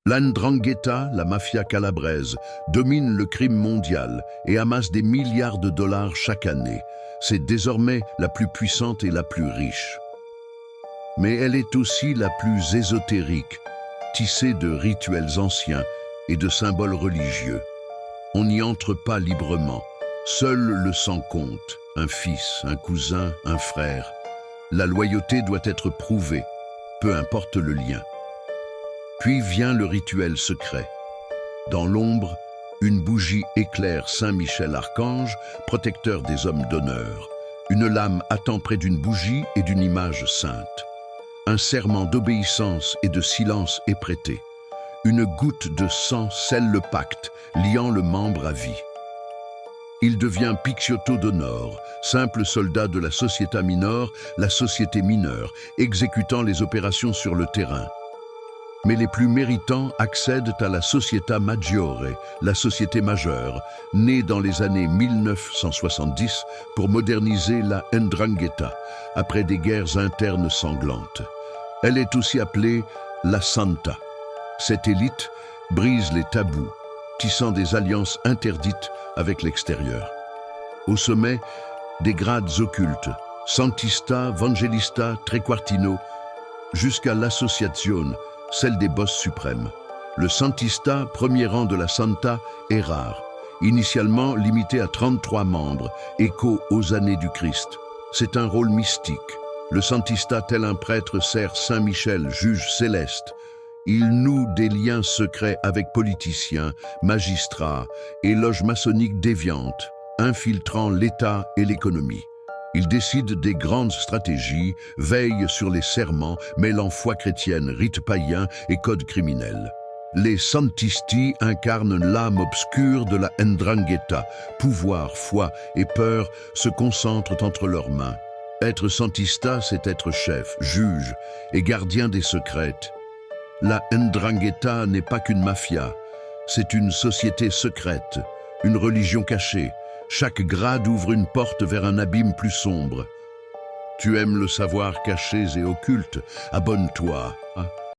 La 'Ndrangheta, la mafia calabraise, domine le crime mondial et amasse des milliards de dollars chaque année. C'est désormais la plus puissante et la plus riche. Mais elle est aussi la plus ésotérique, tissée de rituels anciens et de symboles religieux. On n'y entre pas librement. Seul le sang compte, un fils, un cousin, un frère. La loyauté doit être prouvée, peu importe le lien. Puis vient le rituel secret. Dans l'ombre, une bougie éclaire Saint-Michel Archange, protecteur des hommes d'honneur. Une lame attend près d'une bougie et d'une image sainte. Un serment d'obéissance et de silence est prêté. Une goutte de sang scelle le pacte, liant le membre à vie. Il devient Picciotto d'Honor, simple soldat de la Società Minor, la société mineure, exécutant les opérations sur le terrain. Mais les plus méritants accèdent à la Società Maggiore, la société majeure, née dans les années 1970 pour moderniser la 'Ndrangheta, après des guerres internes sanglantes. Elle est aussi appelée la Santa. Cette élite brise les tabous, tissant des alliances interdites avec l'extérieur. Au sommet, des grades occultes, Santista, Vangelista, Trequartino, jusqu'à l'Associazione, celle des boss suprêmes. Le Santista, premier rang de la Santa, est rare, initialement limité à 33 membres, écho aux années du Christ. C'est un rôle mystique. Le Santista, tel un prêtre, sert Saint-Michel, juge céleste. Il noue des liens secrets avec politiciens, magistrats et loges maçonniques déviantes, infiltrant l'État et l'économie. Il décide des grandes stratégies, veille sur les serments, mêlant foi chrétienne, rites païens et codes criminels. Les Santisti incarnent l'âme obscure de la 'Ndrangheta. Pouvoir, foi et peur se concentrent entre leurs mains. Être Santista, c'est être chef, juge et gardien des secrets. La 'Ndrangheta n'est pas qu'une mafia, c'est une société secrète, une religion cachée. Chaque grade ouvre une porte vers un abîme plus sombre. Tu aimes le savoir caché et occulte? Abonne-toi.